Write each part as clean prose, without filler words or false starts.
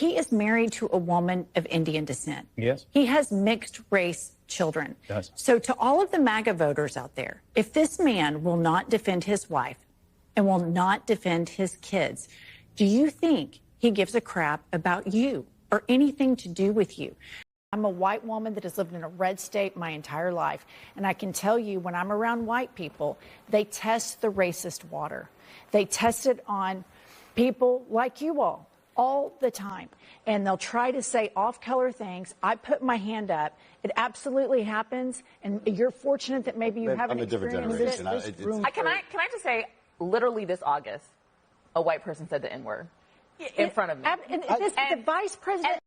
he is married to a woman of Indian descent. Yes. He has mixed race children. Yes. So to all of the MAGA voters out there, if this man will not defend his wife and will not defend his kids, do you think he gives a crap about you or anything to do with you? I'm a white woman that has lived in a red state my entire life. And I can tell you, when I'm around white people, they test the racist water. They test it on people like you all the time. And they'll try to say off-color things. I put my hand up. It absolutely happens. And you're fortunate that maybe you haven't experienced this. Can I just say, literally this August, a white person said the N-word in front of me. And the vice president...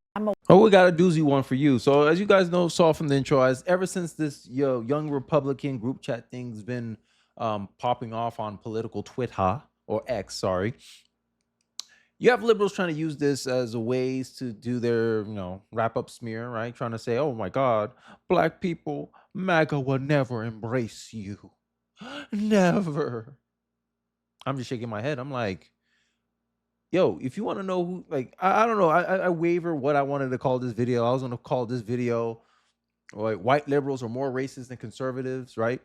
Oh, we got a doozy one for you. So as you guys saw from the intro, ever since this young Republican group chat thing's been popping off on political Twitter, or X, sorry, you have liberals trying to use this as a ways to do their, wrap up smear, right? Trying to say, oh my God, black people, MAGA will never embrace you. Never. I'm just shaking my head. I'm like, yo, if you want to know who, I don't know. I waver what I wanted to call this video. I was going to call this video, like, white liberals are more racist than conservatives, right?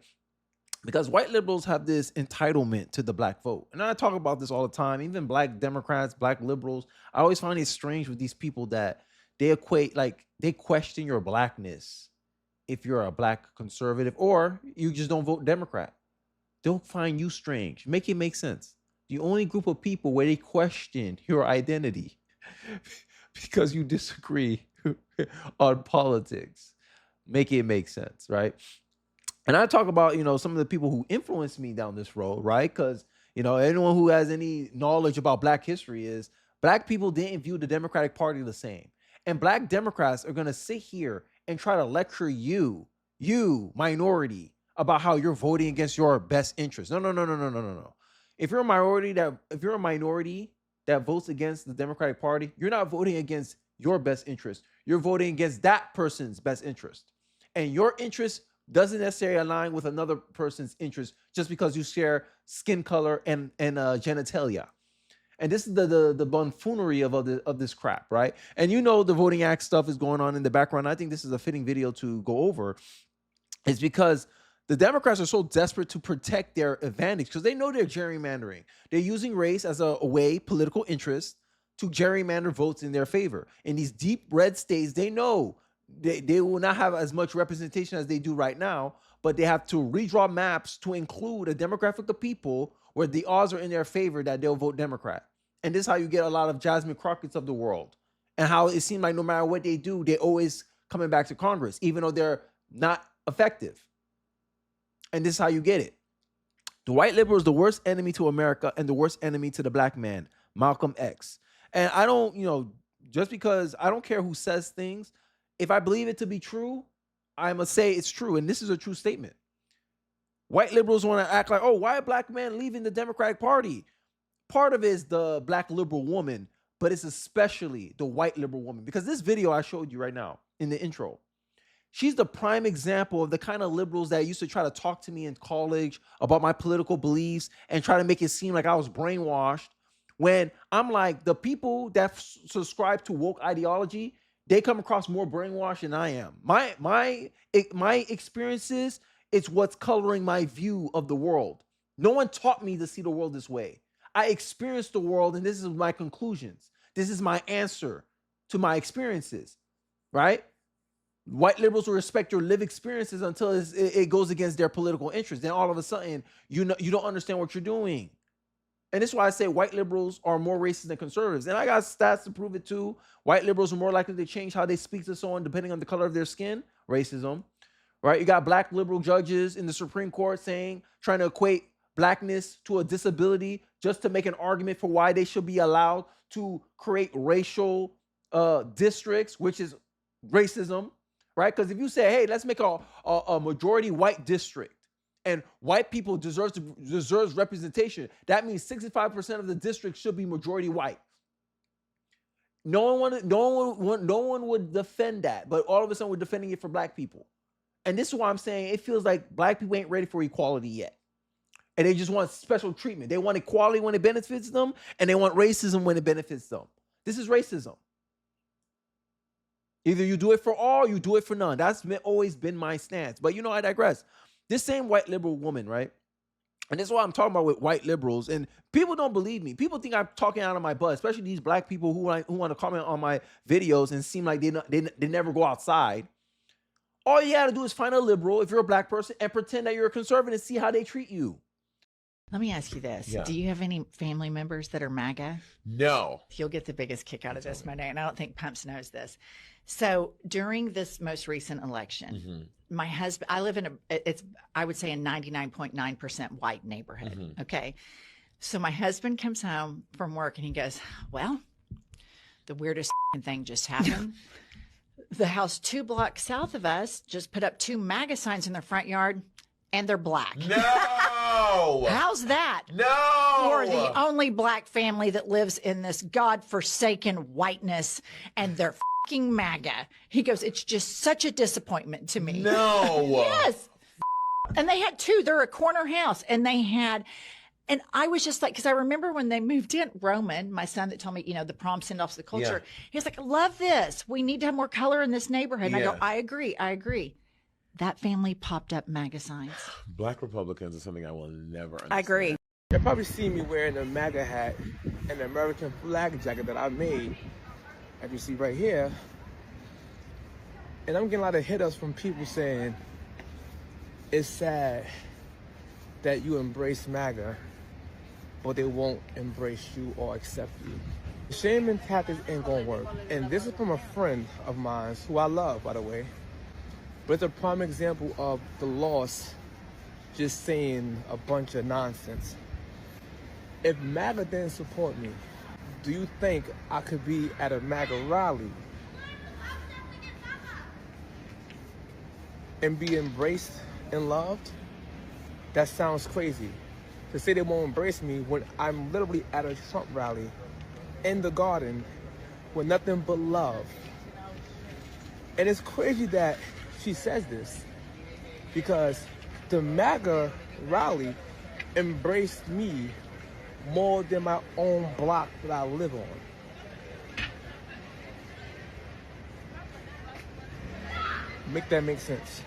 Because white liberals have this entitlement to the black vote. And I talk about this all the time. Even black Democrats, black liberals, I always find it strange with these people that they equate, they question your blackness if you're a black conservative or you just don't vote Democrat. They'll find you strange. Make it make sense. The only group of people where they question your identity because you disagree on politics. Make it make sense, right? And I talk about, some of the people who influenced me down this road, right? Because, anyone who has any knowledge about black history is black people didn't view the Democratic Party the same. And black Democrats are going to sit here and try to lecture you, minority, about how you're voting against your best interest. No. If you're a minority that votes against the Democratic Party, you're not voting against your best interest. You're voting against that person's best interest. And your interest doesn't necessarily align with another person's interest just because you share skin color and genitalia. And this is the buffoonery of this crap, right? And the Voting Act stuff is going on in the background. I think this is a fitting video to go over. It's because the Democrats are so desperate to protect their advantage because they know they're gerrymandering. They're using race as a way, political interest, to gerrymander votes in their favor. In these deep red states, they know they will not have as much representation as they do right now, but they have to redraw maps to include a demographic of people where the odds are in their favor that they'll vote Democrat. And this is how you get a lot of Jasmine Crockett's of the world, and how it seems like no matter what they do, they're always coming back to Congress, even though they're not effective. And this is how you get it. The white liberal is the worst enemy to America and the worst enemy to the black man, Malcolm X. And I don't, just because I don't care who says things, if I believe it to be true, I must say it's true. And this is a true statement. White liberals want to act like, oh, why a black man leaving the Democratic Party? Part of it is the black liberal woman, but it's especially the white liberal woman. Because this video I showed you right now in the intro, she's the prime example of the kind of liberals that used to try to talk to me in college about my political beliefs and try to make it seem like I was brainwashed. When I'm like, the people that subscribe to woke ideology, they come across more brainwashed than I am. My experiences, it's what's coloring my view of the world. No one taught me to see the world this way. I experienced the world, and this is my conclusions. This is my answer to my experiences, right? White liberals will respect your lived experiences until it goes against their political interests. Then all of a sudden, you don't understand what you're doing. And this is why I say white liberals are more racist than conservatives. And I got stats to prove it too. White liberals are more likely to change how they speak to someone depending on the color of their skin. Racism, right? You got black liberal judges in the Supreme Court trying to equate blackness to a disability just to make an argument for why they should be allowed to create racial districts, which is racism, right? Because if you say, hey, let's make a majority white district, and white people deserves representation, that means 65% of the district should be majority white. No one would defend that, but all of a sudden we're defending it for black people. And this is why I'm saying it feels like black people ain't ready for equality yet. And they just want special treatment. They want equality when it benefits them, and they want racism when it benefits them. This is racism. Either you do it for all, you do it for none. That's always been my stance. But I digress. This same white liberal woman, right? And this is what I'm talking about with white liberals. And people don't believe me. People think I'm talking out of my butt, especially these black people who want to comment on my videos and seem like they never go outside. All you got to do is find a liberal, if you're a black person, and pretend that you're a conservative and see how they treat you. Let me ask you this. Yeah. Do you have any family members that are MAGA? No. You'll get the biggest kick out of this, Monday, and I don't think Pumps knows this. So during this most recent election, my husband, I live in I would say a 99.9% white neighborhood. Okay. So my husband comes home from work and he goes, well, the weirdest thing just happened. The house 2 blocks south of us just put up 2 MAGA signs in their front yard, and they're black. No. How's that? No. Or the only black family that lives in this godforsaken whiteness, and they're fucking MAGA. He goes, it's just such a disappointment to me. No. Yes. And they had 2. They're a corner house, and they had. And I was just like, because I remember when they moved in, Roman, my son that told me, the prom send-offs, the culture, he was like, I love this. We need to have more color in this neighborhood. And I go, I agree. That family popped up MAGA signs. Black Republicans is something I will never understand. I agree. You'll probably see me wearing a MAGA hat and an American flag jacket that I made, as you see right here. And I'm getting a lot of hit-ups from people saying, it's sad that you embrace MAGA, but they won't embrace you or accept you. Shaming tactics ain't gonna work. And this is from a friend of mine, who I love, by the way. But it's a prime example of the loss just saying a bunch of nonsense. If MAGA didn't support me, do you think I could be at a MAGA rally and be embraced and loved? That sounds crazy. To say they won't embrace me when I'm literally at a Trump rally in the garden with nothing but love. And it's crazy that she says this, because the MAGA rally embraced me more than my own block that I live on. Make that make sense.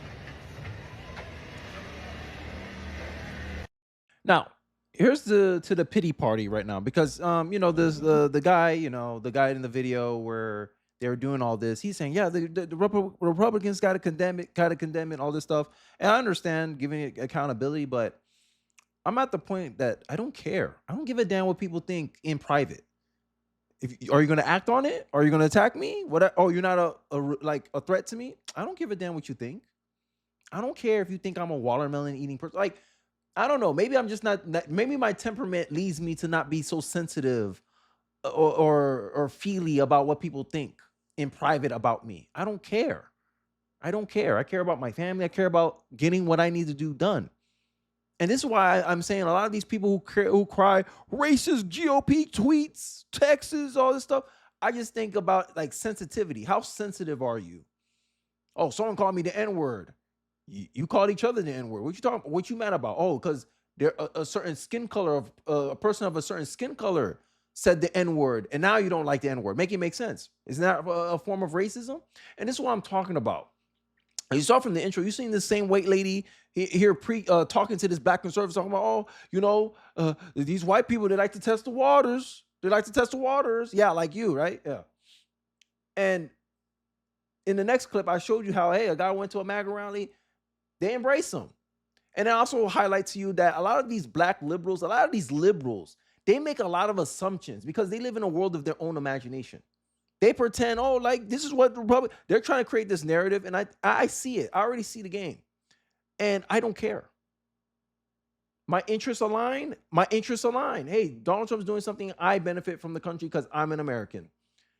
Now, here's to the pity party right now, because there's the guy, the guy in the video where they were doing all this. He's saying, yeah, the Republicans got to condemn it, all this stuff. And I understand giving it accountability, but I'm at the point that I don't care. I don't give a damn what people think in private. Are you going to act on it? Are you going to attack me? You're not a threat to me? I don't give a damn what you think. I don't care if you think I'm a watermelon eating person. Like, I don't know. Maybe I'm just not. Maybe my temperament leads me to not be so sensitive or feely about what people think in private about me. I don't care. I care about my family. I care about getting what I need to do done. And this is why I'm saying a lot of these people who cry racist GOP tweets, texts, all this stuff. I just think about like sensitivity. How sensitive are you? Oh, someone called me the N-word. You called each other the N-word. What you talking? What you mad about? Oh, because they're a certain skin color of a person of a certain skin color said the N-word, and now you don't like the N-word. Make it make sense. Isn't that a form of racism? And this is what I'm talking about. You saw from the intro, you seen the same white lady here talking to this black conservative, talking about, these white people, they like to test the waters. Yeah, like you, right? Yeah. And in the next clip, I showed you how, a guy went to a MAGA rally. They embrace him. And I also highlight to you that a lot of these black liberals, they make a lot of assumptions because they live in a world of their own imagination. They pretend, this is what the Republic, they're trying to create this narrative. And I see it. I already see the game. And I don't care. My interests align. Hey, Donald Trump's doing something. I benefit from the country because I'm an American.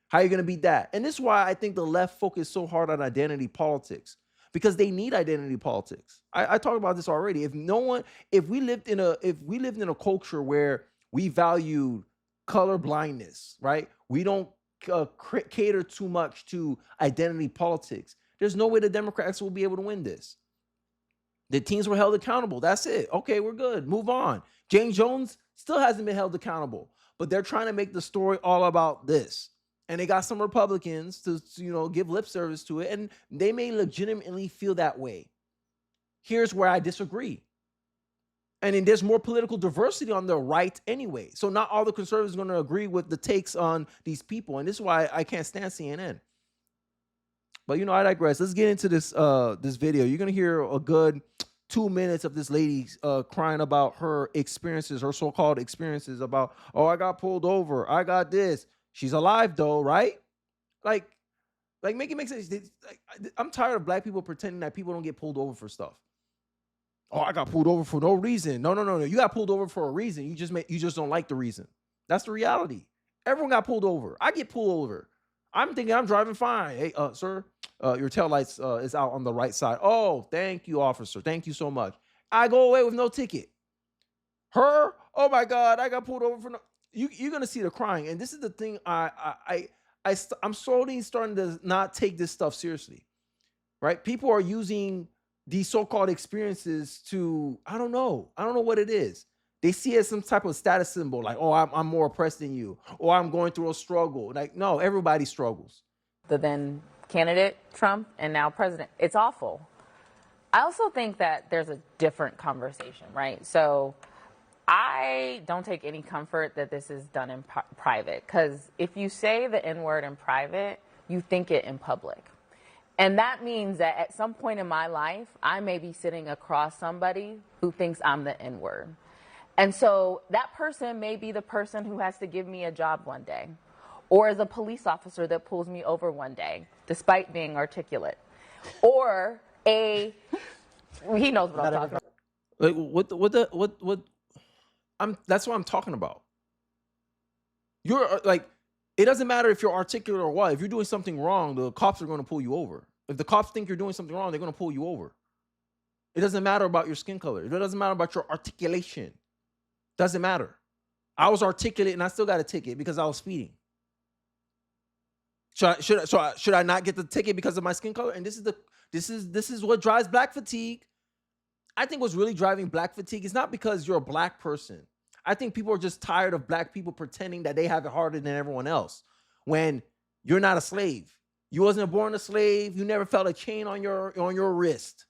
How are you going to beat that? And this is why I think the left focus so hard on identity politics, because they need identity politics. I talked about this already. If we lived in a culture where we valued color blindness, right? We don't cater too much to identity politics. There's no way the Democrats will be able to win this. The teams were held accountable. That's it. Okay, we're good. Move on. James Jones still hasn't been held accountable, but they're trying to make the story all about this. and they got some Republicans to give lip service to it, and they may legitimately feel that way. Here's where I disagree. And then there's more political diversity on the right anyway. So not all the conservatives are going to agree with the takes on these people. And this is why I can't stand CNN. But I digress. Let's get into this video. You're going to hear a good 2 minutes of this lady crying about her experiences, her so-called experiences about, oh, I got pulled over. I got this. She's alive though, right? Like make it make sense. I'm tired of black people pretending that people don't get pulled over for stuff. Oh, I got pulled over for no reason. No. You got pulled over for a reason. You just don't like the reason. That's the reality. Everyone got pulled over. I get pulled over. I'm thinking I'm driving fine. Hey, sir, your tail lights is out on the right side. Oh, thank you, officer. Thank you so much. I go away with no ticket. Her, oh my God, I got pulled over for no. You're gonna see the crying, and this is the thing. I'm slowly starting to not take this stuff seriously. Right? People are using these so-called experiences to, I don't know what it is. They see it as some type of status symbol, like, oh, I'm more oppressed than you, or I'm going through a struggle. Like, no, everybody struggles. The then candidate, Trump, and now president. It's awful. I also think that there's a different conversation, right? So I don't take any comfort that this is done in private, because if you say the N-word in private, you think it in public. And that means that at some point in my life, I may be sitting across somebody who thinks I'm the N-word. And so that person may be the person who has to give me a job one day, or as a police officer that pulls me over one day, despite being articulate, or he knows what I'm talking about. Like that's what I'm talking about. You're like, it doesn't matter if you're articulate or what. If you're doing something wrong, the cops are going to pull you over. If the cops think you're doing something wrong, they're going to pull you over. It doesn't matter about your skin color. It doesn't matter about your articulation. Doesn't matter. I was articulate and I still got a ticket because I was speeding. Should I not get the ticket because of my skin color? And this is what drives black fatigue. I think what's really driving black fatigue is not because you're a black person. I think people are just tired of black people pretending that they have it harder than everyone else when you're not a slave. You wasn't born a slave. You never felt a chain on your wrist.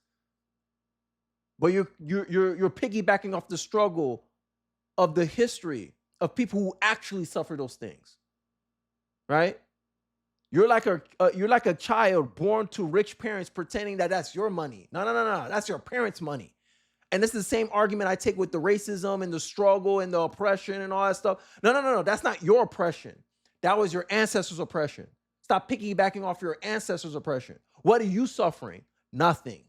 But you're piggybacking off the struggle of the history of people who actually suffer those things. Right? You're like a child born to rich parents pretending that that's your money. No. That's your parents' money. And this is the same argument I take with the racism and the struggle and the oppression and all that stuff. No. That's not your oppression. That was your ancestors' oppression. Stop piggybacking off your ancestors' oppression. What are you suffering? Nothing.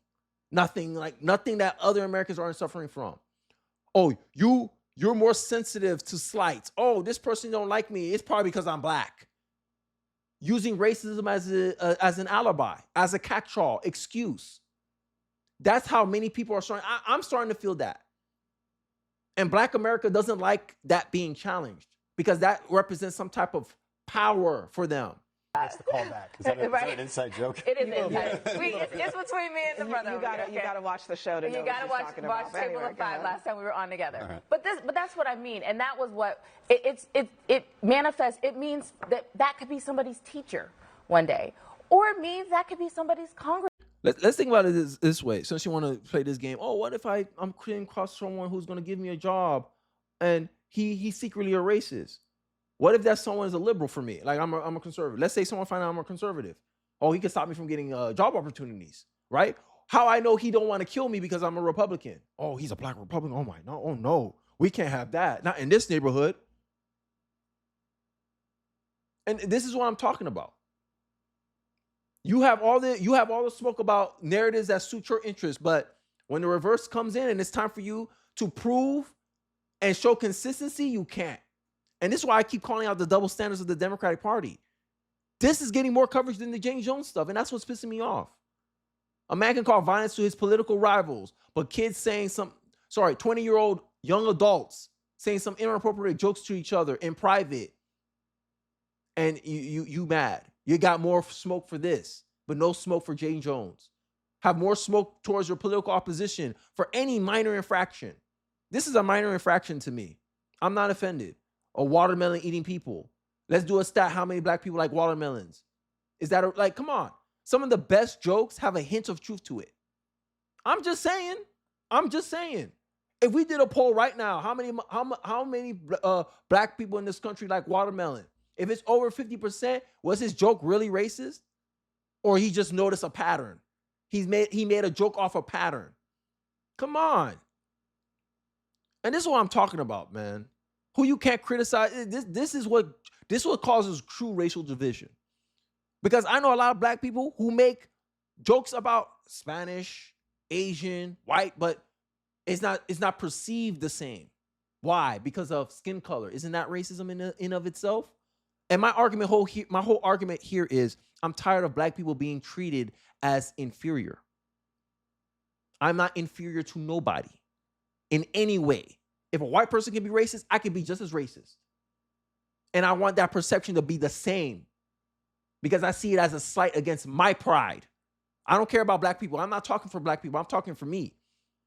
Nothing that other Americans aren't suffering from. Oh, you're more sensitive to slights. Oh, this person don't like me. It's probably because I'm black. Using racism as an alibi, as a catch-all excuse. That's how many people are starting. I'm starting to feel that. And Black America doesn't like that being challenged because that represents some type of power for them. That's the callback. Is that an inside joke? It is inside. It's between me and the brother. You gotta watch the show to know what she's talking about. You gotta watch Table of Five. Last time we were on together. Right. But that's what I mean, and that was what it manifests. It means that could be somebody's teacher one day, or it means that could be somebody's congressman. Let's think about it this way. Since you want to play this game, oh, what if I'm creating across someone who's going to give me a job, and he's secretly a racist? What if that someone is a liberal for me? Like I'm a conservative. Let's say someone find out I'm a conservative. Oh, he can stop me from getting job opportunities, right? How I know he don't want to kill me because I'm a Republican? Oh, he's a black Republican. Oh my, no, oh no, we can't have that. Not in this neighborhood. And this is what I'm talking about. You have all the smoke about narratives that suit your interest, but when the reverse comes in and it's time for you to prove and show consistency, you can't. And this is why I keep calling out the double standards of the Democratic Party. This is getting more coverage than the James Jones stuff, and that's what's pissing me off. A man can call violence to his political rivals, but kids saying 20-year-old young adults saying some inappropriate jokes to each other in private, and you mad. You got more smoke for this, but no smoke for James Jones. Have more smoke towards your political opposition for any minor infraction. This is a minor infraction to me. I'm not offended. A watermelon eating people. Let's do a stat. How many black people like watermelons? Is that like, come on. Some of the best jokes have a hint of truth to it. I'm just saying. If we did a poll right now, how many black people in this country like watermelon? If it's over 50%, was his joke really racist? Or he just noticed a pattern? He made a joke off a pattern. Come on. And this is what I'm talking about, man. Who you can't criticize. This is what causes true racial division. Because I know a lot of black people who make jokes about Spanish, Asian, white, but it's not perceived the same. Why? Because of skin color. Isn't that racism in of itself? And my whole argument here is I'm tired of black people being treated as inferior. I'm not inferior to nobody in any way. If a white person can be racist, I can be just as racist. And I want that perception to be the same because I see it as a slight against my pride. I don't care about black people. I'm not talking for black people. I'm talking for me.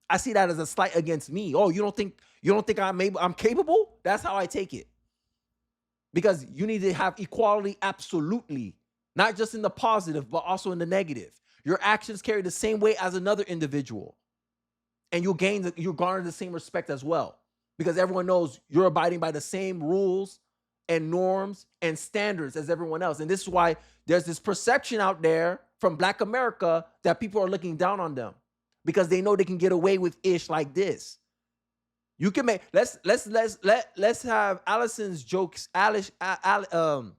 I see that as a slight against me. Oh, you don't think I'm capable? That's how I take it. Because you need to have equality absolutely, not just in the positive, but also in the negative. Your actions carry the same weight as another individual. And you'll garner the same respect as well. Because everyone knows you're abiding by the same rules and norms and standards as everyone else. And this is why there's this perception out there from Black America that people are looking down on them because they know they can get away with ish like this. You can make let's have Allison's jokes. Let's have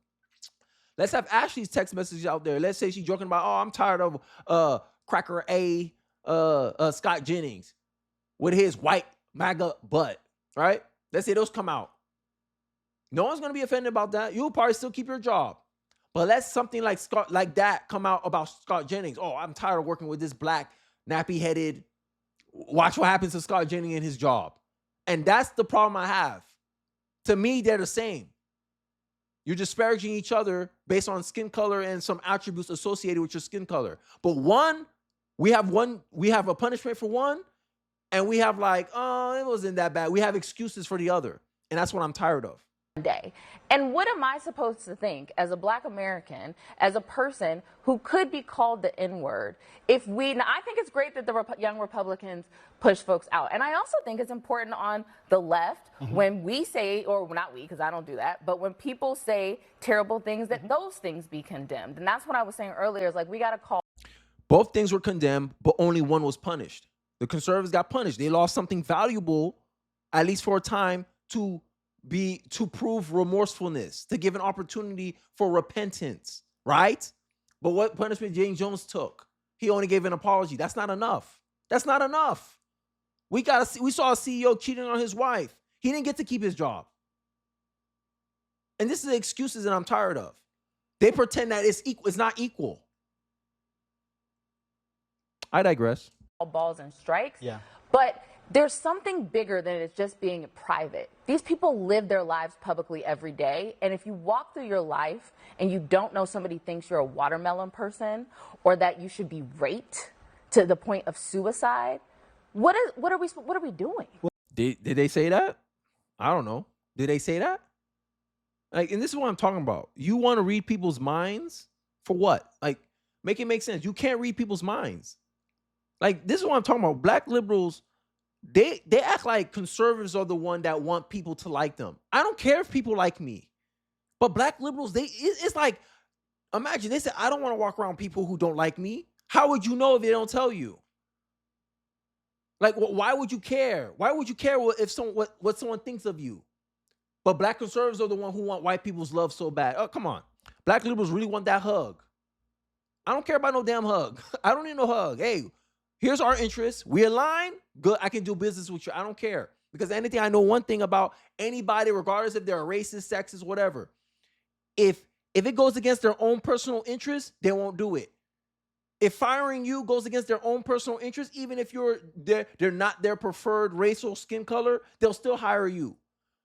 Ashley's text message out there. Let's say she's joking about, oh, I'm tired of Cracker A, Scott Jennings with his white MAGA butt. Right? Let's say those come out. No one's gonna be offended about that. You'll probably still keep your job. But let something like that come out about Scott Jennings. Oh, I'm tired of working with this black nappy-headed. Watch what happens to Scott Jennings in his job. And that's the problem I have. To me, they're the same. You're disparaging each other based on skin color and some attributes associated with your skin color. But we have a punishment for one, and we have like, oh, it wasn't that bad. We have excuses for the other. And that's what I'm tired of. Day. And what am I supposed to think as a Black American, as a person who could be called the N-word, now I think it's great that the young Republicans push folks out. And I also think it's important on the left when we say, or not we, because I don't do that, but when people say terrible things, that those things be condemned. And that's what I was saying earlier, is like, we got to call. Both things were condemned, but only one was punished. The conservatives got punished. They lost something valuable, at least for a time, to prove remorsefulness, to give an opportunity for repentance, right? But what punishment James Jones took? He only gave an apology. That's not enough. That's not enough. We saw a CEO cheating on his wife. He didn't get to keep his job. And this is the excuses that I'm tired of. They pretend that it's equal. It's not equal. I digress. Balls and strikes. Yeah. But there's something bigger than it's just being private. These people live their lives publicly every day. And if you walk through your life and you don't know somebody thinks you're a watermelon person or that you should be raped to the point of suicide, what are we doing? Did they say that? I don't know. Did they say that? Like, and this is what I'm talking about. You want to read people's minds for what? Like, make it make sense. You can't read people's minds. Like, this is what I'm talking about. Black liberals, they act like conservatives are the one that want people to like them. I don't care if people like me. But black liberals, it's like, imagine they say, I don't want to walk around people who don't like me. How would you know if they don't tell you? Like, why would you care? Why would you care if what someone thinks of you? But black conservatives are the one who want white people's love so bad. Oh, come on. Black liberals really want that hug. I don't care about no damn hug. I don't need no hug. Hey, here's our interests. We align. Good. I can do business with you. I don't care. Because anything, I know one thing about anybody, regardless if they're a racist, sexist, whatever. If it goes against their own personal interests, they won't do it. If firing you goes against their own personal interests, even if they're not their preferred race or skin color, they'll still hire you.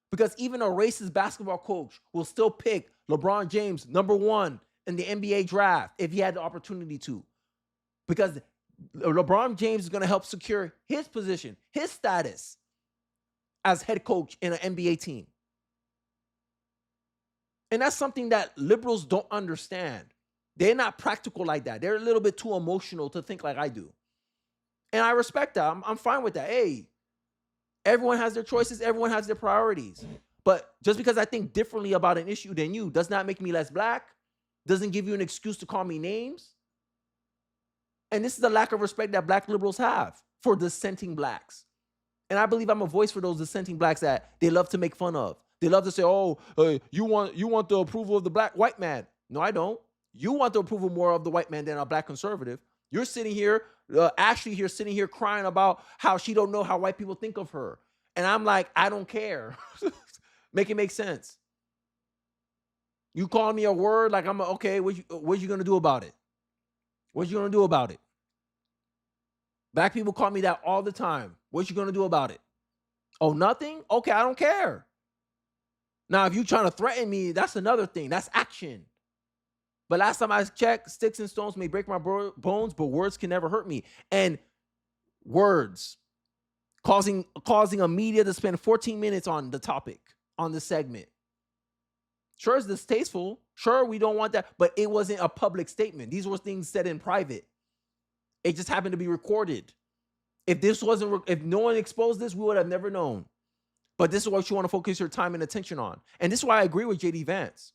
Because even a racist basketball coach will still pick LeBron James #1 in the NBA draft if he had the opportunity to. Because LeBron James is going to help secure his position, his status as head coach in an NBA team. And that's something that liberals don't understand. They're not practical like that. They're a little bit too emotional to think like I do. And I respect that. I'm fine with that. Hey, everyone has their choices. Everyone has their priorities. But just because I think differently about an issue than you does not make me less black, doesn't give you an excuse to call me names. And this is the lack of respect that black liberals have for dissenting blacks. And I believe I'm a voice for those dissenting blacks that they love to make fun of. They love to say, oh, you want the approval of the white man. No, I don't. You want the approval more of the white man than a black conservative. You're sitting here, Ashley here, sitting here crying about how she don't know how white people think of her. And I'm like, I don't care. Make it make sense. You call me a word like I'm okay, what you gonna do about it? What you gonna do about it? Black people call me that all the time. What you gonna do about it? Oh, nothing? Okay, I don't care. Now, if you're trying to threaten me, that's another thing. That's action. But last time I checked, sticks and stones may break my bones, but words can never hurt me. And words causing a media to spend 14 minutes on the topic, on the segment. Sure, it's distasteful. Sure, we don't want that, but it wasn't a public statement. These were things said in private. It just happened to be recorded. If no one exposed this, we would have never known. But this is what you want to focus your time and attention on. And this is why I agree with JD Vance.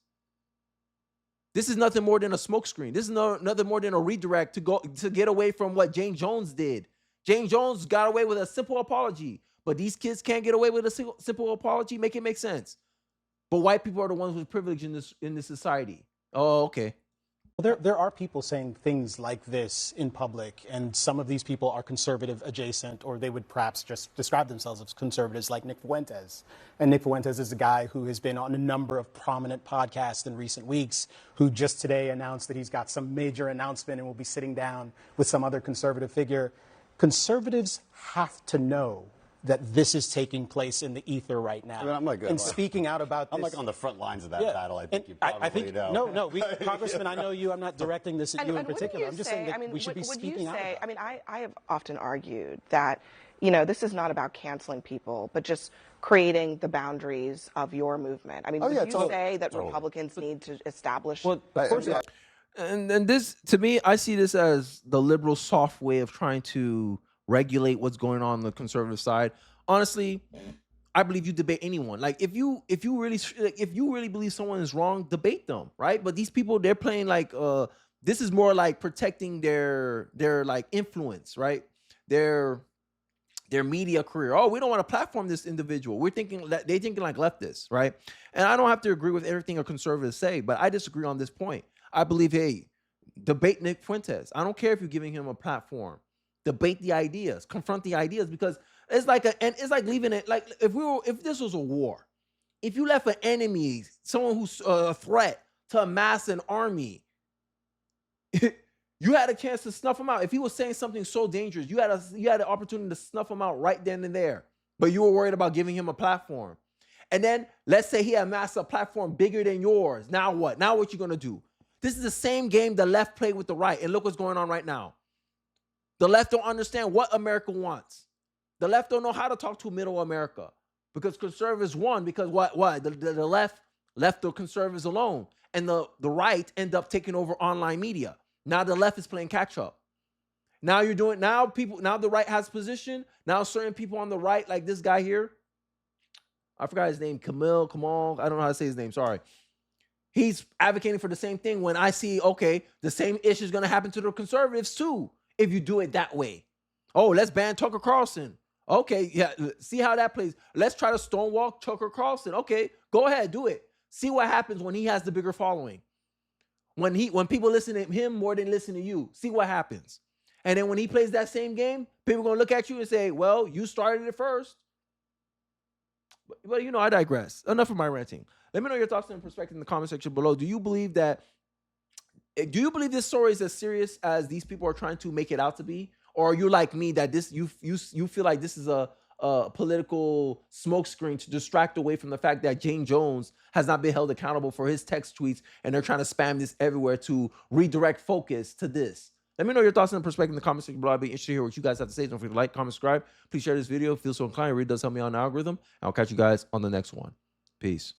This is nothing more than a smokescreen. This is nothing more than a redirect to get away from what Jane Jones did. Jane Jones got away with a simple apology, but these kids can't get away with a simple apology. Make it make sense. But white people are the ones with privilege in this society. Oh, okay. Well, there are people saying things like this in public, and some of these people are conservative adjacent, or they would perhaps just describe themselves as conservatives, like Nick Fuentes. And Nick Fuentes is a guy who has been on a number of prominent podcasts in recent weeks, who just today announced that he's got some major announcement and will be sitting down with some other conservative figure. Conservatives have to know that this is taking place in the ether right now. I mean, I'm not good. And speaking out about this. I'm like on the front lines of that battle. I think you probably know. No, Congressman, I know you. I'm not directing this at you in particular. I'm just saying that we should be speaking out. I mean, I have often argued that, this is not about canceling people, but just creating the boundaries of your movement. I mean, would you say that Republicans need to establish? Well, of course. And this, to me, I see this as the liberal soft way of trying to regulate what's going on the conservative side. Honestly, I believe you debate anyone. Like if you really believe someone is wrong, debate them, right? But these people, they're playing like this is more like protecting their like influence, right? Their media career. Oh, we don't want to platform this individual. They're thinking like leftists, right? And I don't have to agree with everything a conservative say, but I disagree on this point. I believe, hey, debate Nick Fuentes. I don't care if you're giving him a platform. Debate the ideas, confront the ideas, because it's like leaving it like if this was a war, if you left an enemy, someone who's a threat to amass an army, you had a chance to snuff him out. If he was saying something so dangerous, you had the opportunity to snuff him out right then and there, but you were worried about giving him a platform. And then let's say he amassed a platform bigger than yours. Now what? Now what you gonna do? This is the same game the left played with the right, and look what's going on right now. The left don't understand what America wants. The left don't know how to talk to middle America because conservatives won because what? The left left the conservatives alone, and the right end up taking over online media. Now the left is playing catch up. Now the right has position. Now certain people on the right, like this guy here, I forgot his name, Kamal. I don't know how to say his name. Sorry. He's advocating for the same thing when I see, okay, the same issue is going to happen to the conservatives too. If you do it that way. Oh, let's ban Tucker Carlson. Okay, yeah, see how that plays. Let's try to stonewall Tucker Carlson. Okay, go ahead, do it. See what happens when he has the bigger following. When people listen to him more than listen to you. See what happens. And then when he plays that same game, people are going to look at you and say, well, you started it first. But I digress. Enough of my ranting. Let me know your thoughts and perspective in the comment section below. Do you believe this story is as serious as these people are trying to make it out to be? Or are you like me that you feel like this is a political smokescreen to distract away from the fact that Jane Jones has not been held accountable for his text tweets and they're trying to spam this everywhere to redirect focus to this? Let me know your thoughts and perspective in the comment section below. I'd be interested to hear what you guys have to say. Don't forget to like, comment, subscribe. Please share this video. Feel so inclined. It really does help me on the algorithm. I'll catch you guys on the next one. Peace.